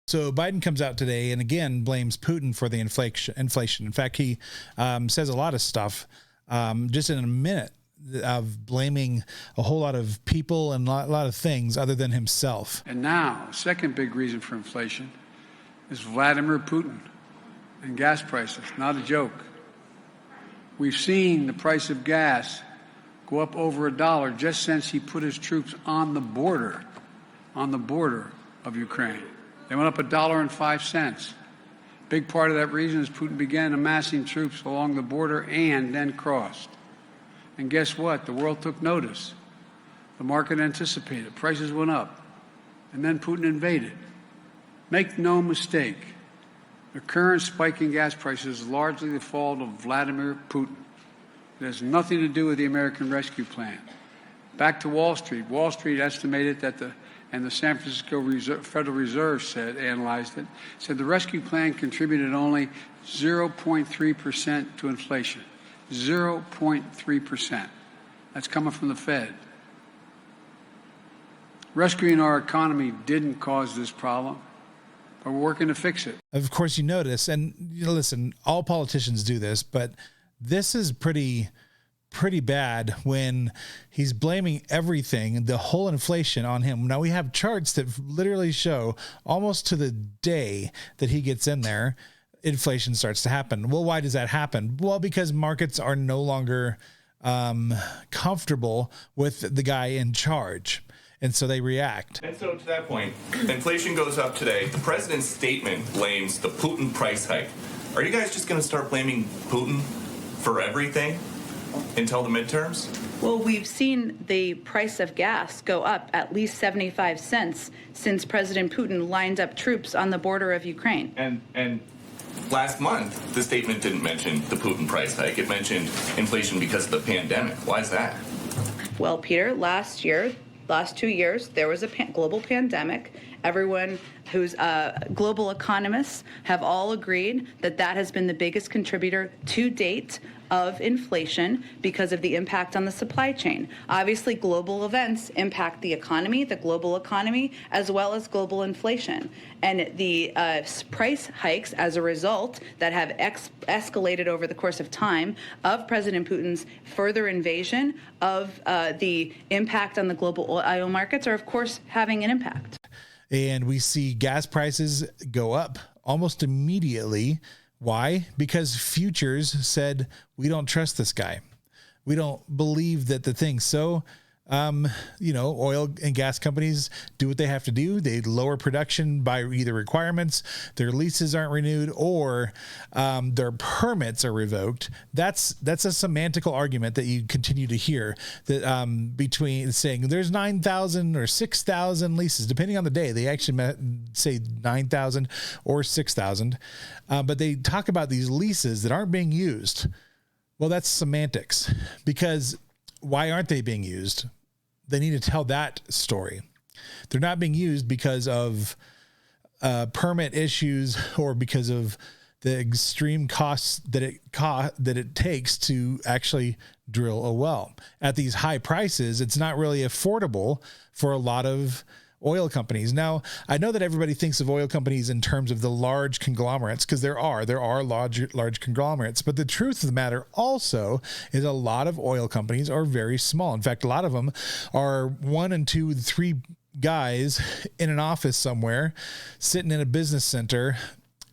So Biden comes out today and again blames Putin for the inflation. In fact, he says a lot of stuff just in a minute of blaming a whole lot of people and a lot of things other than himself. And now, second big reason for inflation is Vladimir Putin and gas prices. Not a joke. We've seen the price of gas go up over $1 just since he put his troops on the border of Ukraine. They went up $1.05. Big part of that reason is Putin began amassing troops along the border and then crossed. And guess what? The world took notice. The market anticipated. Prices went up. And then Putin invaded. Make no mistake, the current spike in gas prices is largely the fault of Vladimir Putin. It has nothing to do with the American Rescue Plan. Back to Wall Street. Wall Street estimated that the San Francisco Federal Reserve analyzed it, said the rescue plan contributed only 0.3% to inflation. 0.3%. That's coming from the Fed. Rescuing our economy didn't cause this problem, but we're working to fix it. Of course, you notice, and listen, all politicians do this, but this is pretty bad when he's blaming everything, the whole inflation on him. Now we have charts that literally show almost to the day that he gets in there, inflation starts to happen. Well, why does that happen? Well, because markets are no longer comfortable with the guy in charge. And so they react. And so to that point, inflation goes up today. The president's statement blames the Putin price hike. Are you guys just going to start blaming Putin for everything until the midterms? Well, we've seen the price of gas go up at least 75 cents since President Putin lined up troops on the border of Ukraine. And last month, the statement didn't mention the Putin price hike. It mentioned inflation because of the pandemic. Why is that? Well, Peter, last 2 years, there was a global pandemic. Everyone who's global economists have all agreed that that has been the biggest contributor to date of inflation because of the impact on the supply chain. Obviously, global events impact the global economy, as well as global inflation. And the price hikes as a result that have escalated over the course of time of President Putin's further invasion of the impact on the global oil markets are, of course, having an impact. And we see gas prices go up almost immediately. Why? Because futures said, we don't trust this guy. We don't believe that the thing. So, oil and gas companies do what they have to do. They lower production by either requirements, their leases aren't renewed, or their permits are revoked. That's a semantical argument that you continue to hear that between saying there's 9,000 or 6,000 leases, depending on the day. They actually say 9,000 or 6,000, but they talk about these leases that aren't being used. Well, that's semantics, because why aren't they being used? They need to tell that story. They're not being used because of permit issues or because of the extreme costs that it takes to actually drill a well. At these high prices, it's not really affordable for a lot of oil companies. Now, I know that everybody thinks of oil companies in terms of the large conglomerates, because there are large conglomerates, but the truth of the matter also is a lot of oil companies are very small. In fact, a lot of them are 1 and 2, 3 guys in an office somewhere sitting in a business center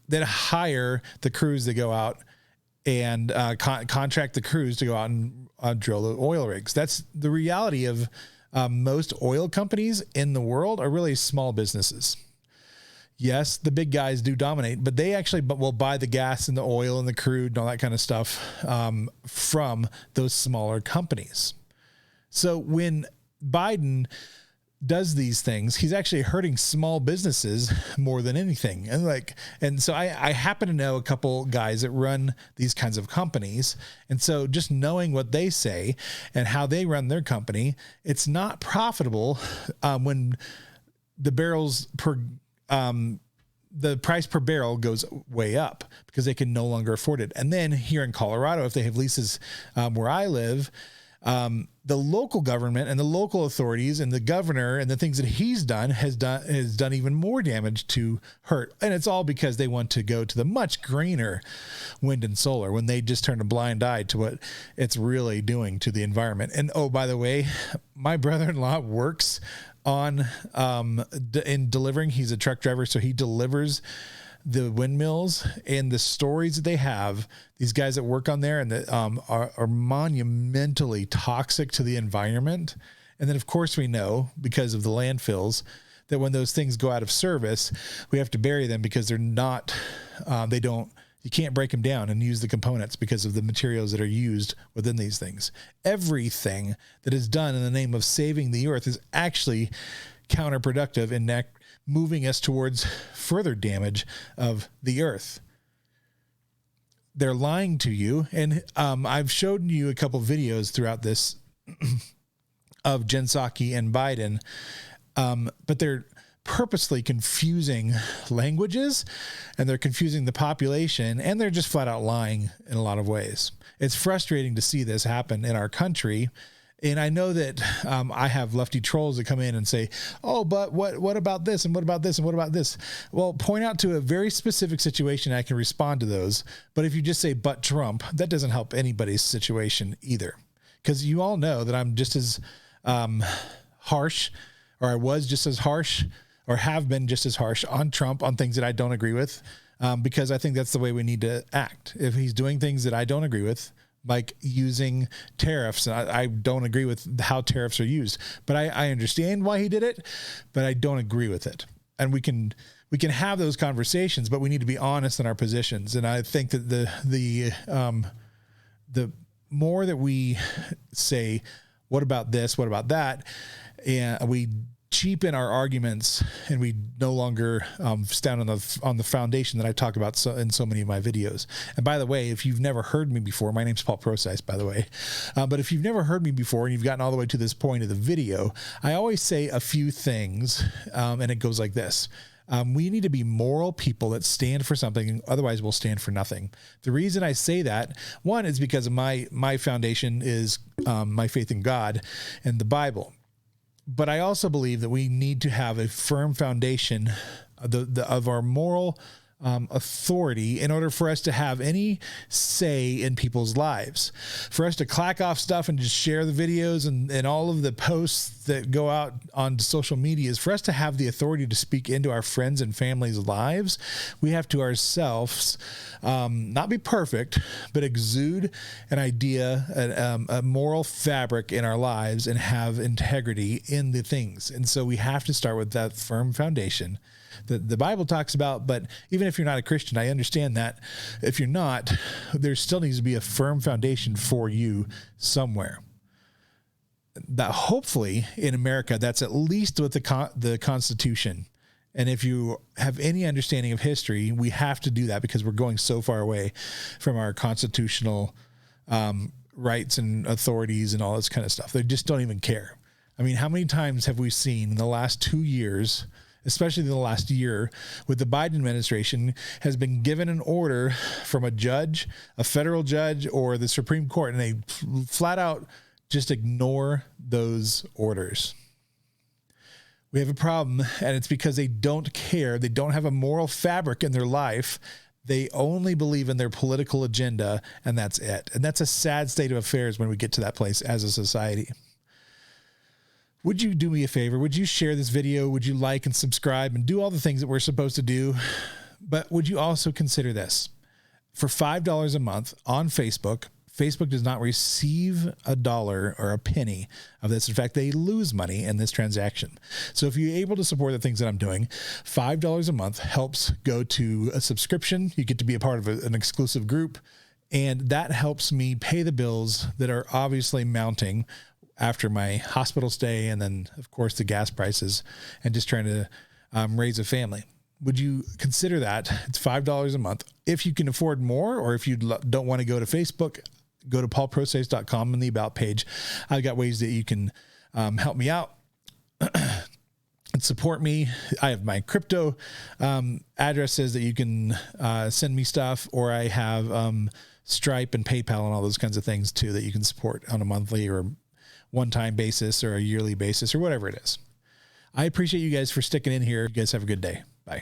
that hire the crews that go out and contract the crews to go out and drill the oil rigs. That's the reality of most oil companies in the world are really small businesses. Yes, the big guys do dominate, but they actually will buy the gas and the oil and the crude and all that kind of stuff from those smaller companies. So when Biden does these things, he's actually hurting small businesses more than anything. And so I happen to know a couple guys that run these kinds of companies. And so just knowing what they say and how they run their company, it's not profitable when the price per barrel goes way up because they can no longer afford it. And then here in Colorado, if they have leases where I live, The local government and the local authorities and the governor and the things that he's done has done even more damage to hurt. And it's all because they want to go to the much greener wind and solar when they just turn a blind eye to what it's really doing to the environment. And oh, by the way, my brother-in-law works on in delivering. He's a truck driver, so he delivers the windmills, and the stories that they have, these guys that work on there and that are monumentally toxic to the environment. And then of course we know, because of the landfills, that when those things go out of service, we have to bury them because they're not, you can't break them down and use the components because of the materials that are used within these things. Everything that is done in the name of saving the earth is actually counterproductive in moving us towards further damage of the earth. They're lying to you. And I've shown you a couple videos throughout this of Jen Psaki and Biden, but they're purposely confusing languages, and they're confusing the population, and they're just flat out lying in a lot of ways. It's frustrating to see this happen in our country. And I know that I have lefty trolls that come in and say, oh, but what about this? And what about this? And what about this? Well, point out to a very specific situation. I can respond to those. But if you just say, but Trump, that doesn't help anybody's situation either. Because you all know that I'm just as harsh, or I was just as harsh, or have been just as harsh on Trump on things that I don't agree with. Because I think that's the way we need to act. If he's doing things that I don't agree with, like using tariffs. I don't agree with how tariffs are used, but I understand why he did it, but I don't agree with it. And we can have those conversations, but we need to be honest in our positions. And I think that the more that we say, what about this? What about that? And we cheapen our arguments, and we no longer stand on the foundation that I talk about in so many of my videos. And by the way, if you've never heard me before, my name's Paul Procise, by the way. But if you've never heard me before and you've gotten all the way to this point of the video, I always say a few things, and it goes like this. We need to be moral people that stand for something, otherwise we'll stand for nothing. The reason I say that, one, is because of my foundation is my faith in God and the Bible. But I also believe that we need to have a firm foundation of our moral authority in order for us to have any say in people's lives. For us to clack off stuff and just share the videos and all of the posts that go out on social media, is for us to have the authority to speak into our friends and families' lives. We have to ourselves not be perfect, but exude an idea, a moral fabric in our lives, and have integrity in the things. And so we have to start with that firm foundation that the Bible talks about. But even if you're not a Christian, I understand that. If you're not, there still needs to be a firm foundation for you somewhere. That hopefully in America, that's at least with the Constitution. And if you have any understanding of history, we have to do that because we're going so far away from our constitutional rights and authorities and all this kind of stuff. They just don't even care. I mean, how many times have we seen in the last 2 years, especially in the last year, with the Biden administration, has been given an order from a judge, a federal judge, or the Supreme Court, and they flat out just ignore those orders. We have a problem, and it's because they don't care. They don't have a moral fabric in their life. They only believe in their political agenda, and that's it. And that's a sad state of affairs when we get to that place as a society. Would you do me a favor? Would you share this video? Would you like and subscribe and do all the things that we're supposed to do? But would you also consider this? For $5 a month on Facebook, Facebook does not receive $1 or a penny of this. In fact, they lose money in this transaction. So if you're able to support the things that I'm doing, $5 a month helps go to a subscription. You get to be a part of an exclusive group, and that helps me pay the bills that are obviously mounting after my hospital stay, and then of course the gas prices, and just trying to raise a family. Would you consider that? It's $5 a month. If you can afford more, or if you don't want to go to Facebook, go to paulprocise.com in the About page. I've got ways that you can help me out and support me. I have my crypto addresses that you can send me stuff, or I have Stripe and PayPal and all those kinds of things too that you can support on a monthly or one-time basis or a yearly basis or whatever it is. I appreciate you guys for sticking in here. You guys have a good day.